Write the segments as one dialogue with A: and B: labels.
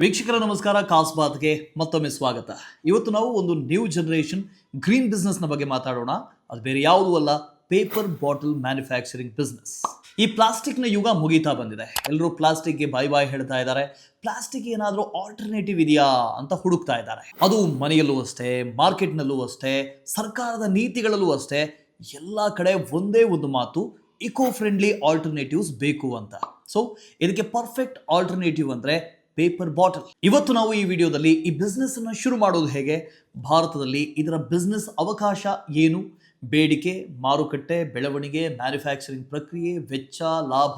A: ವೀಕ್ಷಕರ ನಮಸ್ಕಾರ, ಕಾಸ್ಬಾತ್ಗೆ ಮತ್ತೊಮ್ಮೆ ಸ್ವಾಗತ. ಇವತ್ತು ನಾವು ಒಂದು ನ್ಯೂ ಜನರೇಷನ್ ಗ್ರೀನ್ ಬಿಸ್ನೆಸ್ನ ಬಗ್ಗೆ ಮಾತಾಡೋಣ. ಅದು ಬೇರೆ ಯಾವುದೂ ಅಲ್ಲ, ಪೇಪರ್ ಬಾಟಲ್ ಮ್ಯಾನುಫ್ಯಾಕ್ಚರಿಂಗ್ ಬಿಸ್ನೆಸ್. ಈ ಪ್ಲಾಸ್ಟಿಕ್ನ ಯುಗ ಮುಗೀತಾ ಬಂದಿದೆ. ಎಲ್ಲರೂ ಪ್ಲಾಸ್ಟಿಕ್ಗೆ ಬಾಯ್ ಬಾಯ್ ಹೇಳ್ತಾ ಇದ್ದಾರೆ. ಪ್ಲಾಸ್ಟಿಕ್ ಏನಾದರೂ ಆಲ್ಟರ್ನೇಟಿವ್ ಇದೆಯಾ ಅಂತ ಹುಡುಕ್ತಾ ಇದ್ದಾರೆ. ಅದು ಮನೆಯಲ್ಲೂ ಅಷ್ಟೇ, ಮಾರ್ಕೆಟ್ನಲ್ಲೂ ಅಷ್ಟೇ, ಸರ್ಕಾರದ ನೀತಿಗಳಲ್ಲೂ ಅಷ್ಟೇ, ಎಲ್ಲ ಕಡೆ ಒಂದೇ ಒಂದು ಮಾತು, ಇಕೋ ಫ್ರೆಂಡ್ಲಿ ಆಲ್ಟರ್ನೇಟಿವ್ಸ್ ಬೇಕು ಅಂತ. ಸೊ ಇದಕ್ಕೆ ಪರ್ಫೆಕ್ಟ್ ಆಲ್ಟರ್ನೇಟಿವ್ ಅಂದರೆ ಪೇಪರ್ ಬಾಟಲ್. ಇವತ್ತು ನಾವು ಈ ವಿಡಿಯೋದಲ್ಲಿ ಈ ಬಿಸ್ನೆಸ್ ಅನ್ನು ಶುರು ಮಾಡೋದು ಹೇಗೆ, ಭಾರತದಲ್ಲಿ ಇದರ ಬಿಸ್ನೆಸ್ ಅವಕಾಶ ಏನು, ಬೇಡಿಕೆ, ಮಾರುಕಟ್ಟೆ, ಬೆಳವಣಿಗೆ, ಮ್ಯಾನುಫ್ಯಾಕ್ಚರಿಂಗ್ ಪ್ರಕ್ರಿಯೆ, ವೆಚ್ಚ, ಲಾಭ,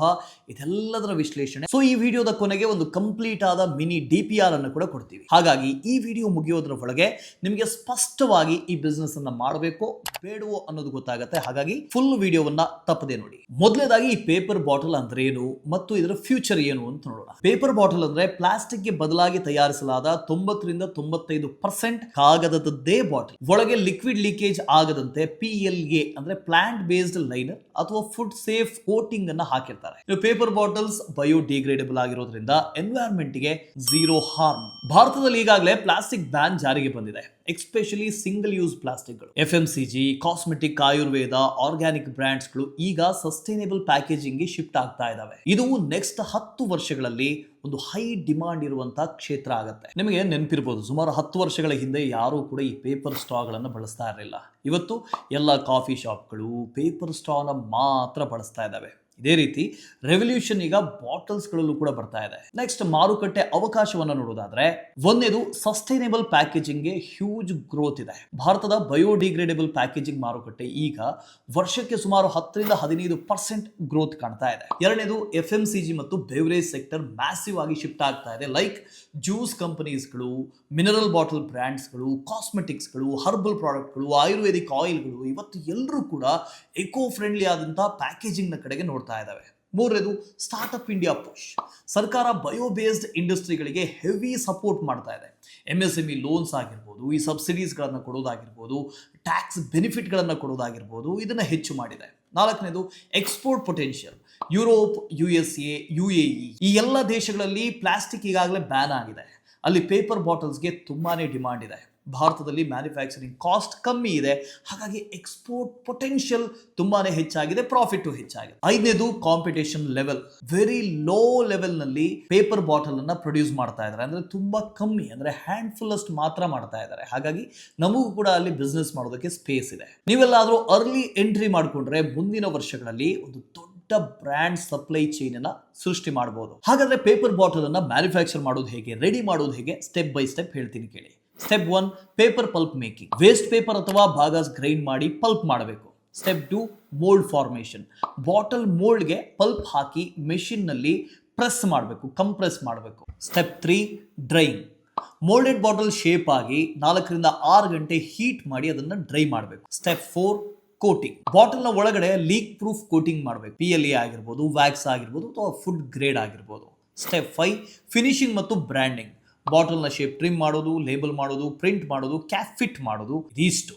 A: ಇದೆಲ್ಲದರ ವಿಶ್ಲೇಷಣೆ. ಸೊ ಈ ವಿಡಿಯೋದ ಕೊನೆಗೆ ಒಂದು ಕಂಪ್ಲೀಟ್ ಆದ ಮಿನಿ DPR ಅನ್ನು ಕೂಡ ಕೊಡ್ತೀವಿ. ಹಾಗಾಗಿ ಈ ವಿಡಿಯೋ ಮುಗಿಯೋದ್ರ ಒಳಗೆ ನಿಮಗೆ ಸ್ಪಷ್ಟವಾಗಿ ಈ ಬಿಸ್ನೆಸ್ ಅನ್ನ ಮಾಡಬೇಕೋ ಬೇಡವೋ ಅನ್ನೋದು ಗೊತ್ತಾಗುತ್ತೆ. ಹಾಗಾಗಿ ಫುಲ್ ವಿಡಿಯೋವನ್ನ ತಪ್ಪದೆ ನೋಡಿ. ಮೊದಲನೇದಾಗಿ ಈ ಪೇಪರ್ ಬಾಟಲ್ ಅಂದ್ರೆ ಏನು ಮತ್ತು ಇದರ ಫ್ಯೂಚರ್ ಏನು ಅಂತ ನೋಡೋಣ. ಪೇಪರ್ ಬಾಟಲ್ ಅಂದ್ರೆ ಪ್ಲಾಸ್ಟಿಕ್ ಗೆ ಬದಲಾಗಿ ತಯಾರಿಸಲಾದ 90-95% ಕಾಗದದದ್ದೇ ಬಾಟಲ್. ಒಳಗೆ ಲಿಕ್ವಿಡ್ ಲೀಕೇಜ್ ಆಗದಂತೆ PLA ಅಂದ್ರೆ ಪ್ಲಾಂಟ್ ಬೇಸ್ಡ್ ಲೈನರ್ ಅಥವಾ ಫುಡ್ ಸೇಫ್ ಕೋಟಿಂಗ್ ಅನ್ನ ಹಾಕಿರ್ತಾರೆ. ಪೇಪರ್ ಬಾಟಲ್ಸ್ ಬಯೋಡಿಗ್ರೇಡಬಲ್ ಆಗಿರೋದ್ರಿಂದ ಎನ್ವೈರನ್ಮೆಂಟ್ ಗೆ ಝೀರೋ ಹಾರ್ಮ್. ಭಾರತದಲ್ಲಿ ಈಗಾಗಲೇ ಪ್ಲಾಸ್ಟಿಕ್ ಬ್ಯಾನ್ ಜಾರಿಗೆ ಬಂದಿದೆ, ಎಸ್ಪೆಷಲಿ ಸಿಂಗಲ್ ಯೂಸ್ ಪ್ಲಾಸ್ಟಿಕ್ಗಳು. FMCG, ಕಾಸ್ಮೆಟಿಕ್, ಆಯುರ್ವೇದ, ಆರ್ಗ್ಯಾನಿಕ್ ಬ್ರ್ಯಾಂಡ್ಸ್ಗಳು ಈಗ ಸಸ್ಟೈನೇಬಲ್ ಪ್ಯಾಕೇಜಿಂಗ್ ಗೆ ಶಿಫ್ಟ್ ಆಗ್ತಾ ಇದಾವೆ. ಇದು ನೆಕ್ಸ್ಟ್ 10 ವರ್ಷಗಳಲ್ಲಿ ಒಂದು ಹೈ ಡಿಮಾಂಡ್ ಇರುವಂತಹ ಕ್ಷೇತ್ರ ಆಗುತ್ತೆ. ನಿಮಗೆ ನೆನಪಿರ್ಬೋದು, ಸುಮಾರು 10 ವರ್ಷಗಳ ಹಿಂದೆ ಯಾರೂ ಕೂಡ ಈ ಪೇಪರ್ ಸ್ಟ್ರಾಗಳನ್ನು ಬಳಸ್ತಾ ಇರಲಿಲ್ಲ. ಇವತ್ತು ಎಲ್ಲ ಕಾಫಿ ಶಾಪ್ಗಳು ಪೇಪರ್ ಸ್ಟ್ರಾನ ಮಾತ್ರ ಬಳಸ್ತಾ ಇದ್ದಾವೆ. ಇದೇ ರೀತಿ ರೆವಲ್ಯೂಷನ್ ಈಗ ಬಾಟಲ್ಸ್ಗಳಲ್ಲೂ ಕೂಡ ಬರ್ತಾ ಇದೆ. ನೆಕ್ಸ್ಟ್ ಮಾರುಕಟ್ಟೆ ಅವಕಾಶವನ್ನು ನೋಡೋದಾದ್ರೆ, ಒಂದೇದು ಸಸ್ಟೈನೇಬಲ್ ಪ್ಯಾಕೇಜಿಂಗ್ಗೆ ಹ್ಯೂಜ್ ಗ್ರೋತ್ ಇದೆ. ಭಾರತದ ಬಯೋಡಿಗ್ರೇಡಬಲ್ ಪ್ಯಾಕೇಜಿಂಗ್ ಮಾರುಕಟ್ಟೆ ಈಗ ವರ್ಷಕ್ಕೆ ಸುಮಾರು 10-15% ಗ್ರೋತ್ ಕಾಣ್ತಾ ಇದೆ. ಎರಡನೇದು FMCG ಮತ್ತು ಬೆವರೇಜ್ ಸೆಕ್ಟರ್ ಮ್ಯಾಸಿವ್ ಆಗಿ ಶಿಫ್ಟ್ ಆಗ್ತಾ ಇದೆ. ಲೈಕ್ ಜ್ಯೂಸ್ ಕಂಪನೀಸ್ಗಳು, ಮಿನರಲ್ ಬಾಟಲ್ ಬ್ರ್ಯಾಂಡ್ಸ್ಗಳು, ಕಾಸ್ಮೆಟಿಕ್ಸ್ಗಳು, ಹರ್ಬಲ್ ಪ್ರಾಡಕ್ಟ್ಗಳು, ಆಯುರ್ವೇದಿಕ್ ಆಯಿಲ್ಗಳು, ಇವತ್ತು ಎಲ್ಲರೂ ಕೂಡ ಎಕೋ ಫ್ರೆಂಡ್ಲಿ ಆದಂತಹ ಪ್ಯಾಕೇಜಿಂಗ್ ನ ಕಡೆಗೆ ನೋಡ್ತಾ ಇದ್ದಾವೆ. ಮೂರನೇದು ಸ್ಟಾರ್ಟ್ಅಪ್ ಇಂಡಿಯಾ ಪುಷ್. ಸರ್ಕಾರ ಬಯೋ ಬೇಸ್ಡ್ ಇಂಡಸ್ಟ್ರಿಗಳಿಗೆ ಹೆವಿ ಸಪೋರ್ಟ್ ಮಾಡ್ತಾ ಇದೆ. MSME ಲೋನ್ಸ್ ಆಗಿರ್ಬೋದು, ಈ ಸಬ್ಸಿಡೀಸ್ಗಳನ್ನು ಕೊಡೋದಾಗಿರ್ಬೋದು, ಟ್ಯಾಕ್ಸ್ ಬೆನಿಫಿಟ್ಗಳನ್ನು ಕೊಡೋದಾಗಿರ್ಬೋದು, ಇದನ್ನು ಹೆಚ್ಚು ಮಾಡಿದೆ. ನಾಲ್ಕನೇದು export potential. Europe, USA, UAE ಈ ಎಲ್ಲ ದೇಶಗಳಲ್ಲಿ ಪ್ಲಾಸ್ಟಿಕ್ ಈಗಾಗಲೇ ಬ್ಯಾನ್ ಆಗಿದೆ. ಅಲ್ಲಿ ಪೇಪರ್ ಬಾಟಲ್ಸ್ಗೆ ತುಂಬಾನೇ ಡಿಮಾಂಡ್ ಇದೆ. ಭಾರತದಲ್ಲಿ ಮ್ಯಾನುಫ್ಯಾಕ್ಚರಿಂಗ್ ಕಾಸ್ಟ್ ಕಮ್ಮಿ ಇದೆ, ಹಾಗಾಗಿ ಎಕ್ಸ್ಪೋರ್ಟ್ ಪೊಟೆನ್ಷಿಯಲ್ ತುಂಬಾನೇ ಹೆಚ್ಚಾಗಿದೆ, ಪ್ರಾಫಿಟ್ ಹೆಚ್ಚಾಗಿದೆ. ಐದನೇದು competition level. Very low level ನಲ್ಲಿ ಪೇಪರ್ ಬಾಟಲ್ ಅನ್ನ ಪ್ರೊಡ್ಯೂಸ್ ಮಾಡ್ತಾ ಇದ್ದಾರೆ, ಅಂದ್ರೆ ತುಂಬಾ ಕಮ್ಮಿ, ಅಂದ್ರೆ ಹ್ಯಾಂಡ್ಫುಲ್ ಅಷ್ಟು ಮಾತ್ರ ಮಾಡ್ತಾ ಇದ್ದಾರೆ. ಹಾಗಾಗಿ ನಮಗೂ ಕೂಡ ಅಲ್ಲಿ ಬಿಸ್ನೆಸ್ ಮಾಡೋದಕ್ಕೆ ಸ್ಪೇಸ್ ಇದೆ. ನೀವೆಲ್ಲಾದ್ರೂ ಅರ್ಲಿ ಎಂಟ್ರಿ ಮಾಡಿಕೊಂಡ್ರೆ ಮುಂದಿನ ವರ್ಷಗಳಲ್ಲಿ ಒಂದು ದೊಡ್ಡ ಬ್ರ್ಯಾಂಡ್ ಸಪ್ಲೈ ಚೈನ್ ಅನ್ನ ಸೃಷ್ಟಿ ಮಾಡಬಹುದು. ಹಾಗಾದ್ರೆ ಪೇಪರ್ ಬಾಟಲ್ ಅನ್ನ ಮ್ಯಾನುಫ್ಯಾಕ್ಚರ್ ಮಾಡೋದು ಹೇಗೆ, ರೆಡಿ ಮಾಡೋದು ಹೇಗೆ, ಸ್ಟೆಪ್ ಬೈ ಸ್ಟೆಪ್ ಹೇಳ್ತೀನಿ ಕೇಳಿ. Step 1, paper pulp making. Waste paper ಅಥವಾ ಭಾಗಸ್ ಗ್ರೈಂಡ್ ಮಾಡಿ ಪಲ್ಪ್ ಮಾಡಬೇಕು. Step 2, mould formation. ಬಾಟಲ್ ಮೋಲ್ಡ್ಗೆ ಪಲ್ಪ್ ಹಾಕಿ ಮೆಷಿನ್ ನಲ್ಲಿ ಪ್ರೆಸ್ ಮಾಡಬೇಕು, ಕಂಪ್ರೆಸ್ ಮಾಡಬೇಕು. Step 3, drying. Moulded bottle shape ಆಗಿ 4-6 ಗಂಟೆ ಹೀಟ್ ಮಾಡಿ ಅದನ್ನ ಡ್ರೈ ಮಾಡಬೇಕು. Step 4, coating. ಬಾಟಲ್ ನ ಒಳಗಡೆ ಲೀಕ್ ಪ್ರೂಫ್ ಕೋಟಿಂಗ್ ಮಾಡಬೇಕು. PLA ಆಗಿರ್ಬೋದು, ವ್ಯಾಕ್ಸ್ ಆಗಿರ್ಬೋದು, ಅಥವಾ ಫುಡ್ ಗ್ರೇಡ್ ಆಗಿರ್ಬೋದು. ಸ್ಟೆಪ್ 5, ಫಿನಿಶಿಂಗ್ ಮತ್ತು ಬ್ರ್ಯಾಂಡಿಂಗ್. ಬಾಟಲ್ ನ ಶೇಪ್ ಟ್ರಿಮ್ ಮಾಡೋದು, ಲೇಬಲ್ ಮಾಡೋದು, ಪ್ರಿಂಟ್ ಮಾಡೋದು, ಕ್ಯಾಪ್ ಫಿಟ್ ಮಾಡೋದು, ಇದಿಷ್ಟು.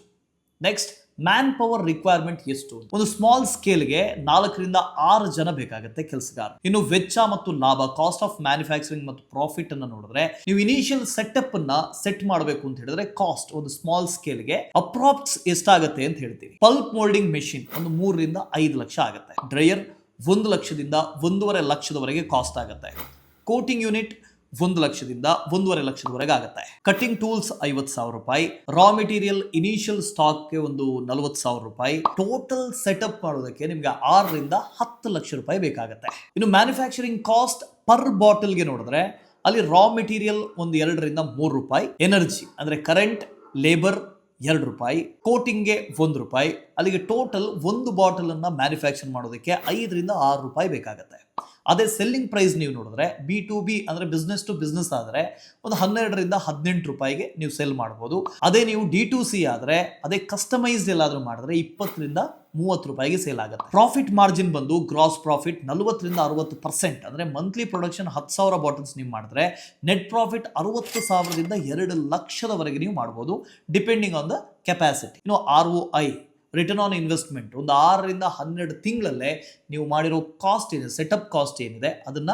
A: ನೆಕ್ಸ್ಟ್ ಮ್ಯಾನ್ ಪವರ್ ರಿಕ್ವೈರ್ಮೆಂಟ್ ಎಷ್ಟು? ಒಂದು ಸ್ಮಾಲ್ ಸ್ಕೇಲ್ಗೆ 4-6 ಜನ ಬೇಕಾಗುತ್ತೆ ಕೆಲಸಗಾರ. ಇನ್ನು ವೆಚ್ಚ ಮತ್ತು ಲಾಭ, ಕಾಸ್ಟ್ ಆಫ್ ಮ್ಯಾನುಫ್ಯಾಕ್ಚರಿಂಗ್ ಮತ್ತು ಪ್ರಾಫಿಟ್ ಅನ್ನ ನೋಡಿದ್ರೆ, ನೀವು ಇನಿಷಿಯಲ್ ಸೆಟಪ್ ಅನ್ನ ಸೆಟ್ ಮಾಡಬೇಕು ಅಂತ ಹೇಳಿದ್ರೆ ಕಾಸ್ಟ್ ಒಂದು ಸ್ಮಾಲ್ ಸ್ಕೇಲ್ಗೆ ಅಪ್ರಾಕ್ಸ್ ಎಷ್ಟಾಗುತ್ತೆ ಅಂತ ಹೇಳ್ತೀವಿ. ಪಲ್ಪ್ ಮೋಲ್ಡಿಂಗ್ ಮೆಷಿನ್ ಒಂದು 3-5 ಲಕ್ಷ ಆಗುತ್ತೆ. ಡ್ರೈಯರ್ 1 ಲಕ್ಷದಿಂದ 1.5 ಲಕ್ಷದವರೆಗೆ ಕಾಸ್ಟ್ ಆಗುತ್ತೆ. ಕೋಟಿಂಗ್ ಯೂನಿಟ್ 1 ಲಕ್ಷದಿಂದ 1.5 ಲಕ್ಷದವರೆಗೆ ಆಗುತ್ತೆ. ಕಟಿಂಗ್ ಟೂಲ್ಸ್ 50,000 ರೂಪಾಯಿ. ರಾ ಮೆಟೀರಿಯಲ್ ಇನಿಷಿಯಲ್ ಸ್ಟಾಕ್ಗೆ ಒಂದು 40,000 ರೂಪಾಯಿ. ಟೋಟಲ್ ಸೆಟಪ್ ಮಾಡೋದಕ್ಕೆ ನಿಮ್ಗೆ 6-10 ಲಕ್ಷ ರೂಪಾಯಿ ಬೇಕಾಗುತ್ತೆ. ಇನ್ನು ಮ್ಯಾನುಫ್ಯಾಕ್ಚರಿಂಗ್ ಕಾಸ್ಟ್ ಪರ್ ಬಾಟಲ್ಗೆ ನೋಡಿದ್ರೆ, ಅಲ್ಲಿ ರಾ ಮೆಟೀರಿಯಲ್ ಒಂದು 2-3 ರೂಪಾಯಿ, ಎನರ್ಜಿ ಅಂದ್ರೆ ಕರೆಂಟ್, ಲೇಬರ್ 2 ರೂಪಾಯಿ, ಕೋಟಿಂಗ್ಗೆ 1 ರೂಪಾಯಿ. ಅಲ್ಲಿಗೆ ಟೋಟಲ್ ಒಂದು ಬಾಟಲ್ ಅನ್ನ ಮ್ಯಾನುಫ್ಯಾಕ್ಚರ್ ಮಾಡೋದಕ್ಕೆ 5-6 ರೂಪಾಯಿ ಬೇಕಾಗುತ್ತೆ. ಅದೇ ಸೆಲ್ಲಿಂಗ್ ಪ್ರೈಸ್ ನೀವು ನೋಡಿದ್ರೆ, B2B ಅಂದ್ರೆ ಬಿಸ್ನೆಸ್ ಟು ಬಿಸ್ನೆಸ್ ಆದ್ರೆ ಒಂದು 12-18 ರೂಪಾಯಿಗೆ ನೀವು ಸೆಲ್ ಮಾಡಬಹುದು. ಅದೇ ನೀವು D2C ಆದ್ರೆ, ಅದೇ ಕಸ್ಟಮೈಸ್ಡ್ ಎಲ್ಲಾದ್ರೂ ಮಾಡಿದ್ರೆ 20-30 ರೂಪಾಯಿಗೆ ಸೇಲ್ ಆಗುತ್ತೆ. ಪ್ರಾಫಿಟ್ ಮಾರ್ಜಿನ್ ಬಂದು ಗ್ರಾಸ್ ಪ್ರಾಫಿಟ್ 40-60%. ಅಂದ್ರೆ ಮಂತ್ಲಿ ಪ್ರೊಡಕ್ಷನ್ 10,000 ಬಾಟಲ್ಸ್ ನೀವು ಮಾಡಿದ್ರೆ ನೆಟ್ ಪ್ರಾಫಿಟ್ 60,000ದಿಂದ 2 ಲಕ್ಷದವರೆಗೆ ನೀವು ಮಾಡಬಹುದು, ಡಿಪೆಂಡಿಂಗ್ ಆನ್ ದ ಕೆಪಾಸಿಟಿ. ಇನ್ನು ROI ರಿಟರ್ನ್ ಆನ್ ಇನ್ವೆಸ್ಟ್ಮೆಂಟ್ ಒಂದು 6-12 ತಿಂಗಳಲ್ಲೇ ನೀವು ಮಾಡಿರೋ ಕಾಸ್ಟ್ ಏನಿದೆ, ಸೆಟಪ್ ಕಾಸ್ಟ್ ಏನಿದೆ, ಅದನ್ನ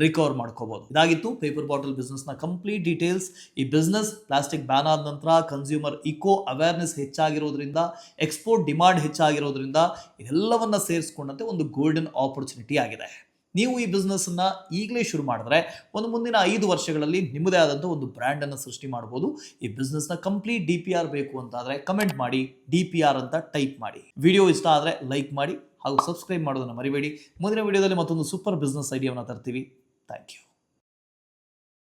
A: ರಿಕವರ್ ಮಾಡ್ಕೋಬಹುದು. ಇದಾಗಿತ್ತು ಪೇಪರ್ ಬಾಟಲ್ ಬಿಸ್ನೆಸ್ ನ ಕಂಪ್ಲೀಟ್ ಡೀಟೇಲ್ಸ್. ಈ ಬಿಸ್ನೆಸ್ ಪ್ಲಾಸ್ಟಿಕ್ ಬ್ಯಾನ್ ಆದ ನಂತರ ಕನ್ಸ್ಯೂಮರ್ ಇಕೋ ಅವೇರ್ನೆಸ್ ಹೆಚ್ಚಾಗಿರೋದ್ರಿಂದ, ಎಕ್ಸ್ಪೋರ್ಟ್ ಡಿಮಾಂಡ್ ಹೆಚ್ಚಾಗಿರೋದ್ರಿಂದ ಇದೆಲ್ಲವನ್ನ ಸೇರಿಸ್ಕೊಂಡಂತೆ ಒಂದು ಗೋಲ್ಡನ್ ಆಪರ್ಚುನಿಟಿ ಆಗಿದೆ. ನೀವು ಈ ಬಿಸ್ನೆಸ್ ಅನ್ನ ಈಗಲೇ ಶುರು ಮಾಡಿದ್ರೆ ಒಂದು ಮುಂದಿನ 5 ವರ್ಷಗಳಲ್ಲಿ ನಿಮ್ಮದೇ ಆದಂಥ ಒಂದು ಬ್ರ್ಯಾಂಡ್ ಅನ್ನು ಸೃಷ್ಟಿ ಮಾಡಬಹುದು. ಈ ಬಿಸ್ನೆಸ್ ನ ಕಂಪ್ಲೀಟ್ DPR ಬೇಕು ಅಂತಾದ್ರೆ ಕಮೆಂಟ್ ಮಾಡಿ, DPR ಅಂತ ಟೈಪ್ ಮಾಡಿ. ವಿಡಿಯೋ ಇಷ್ಟ ಆದ್ರೆ ಲೈಕ್ ಮಾಡಿ ಹಾಗೂ ಸಬ್ಸ್ಕ್ರೈಬ್ ಮಾಡೋದನ್ನ ಮರಿಬೇಡಿ. ಮುಂದಿನ ವಿಡಿಯೋದಲ್ಲಿ ಮತ್ತೊಂದು ಸೂಪರ್ ಬಿಸ್ನೆಸ್ ಐಡಿಯಾವನ್ನು ತರ್ತೀವಿ. Thank you.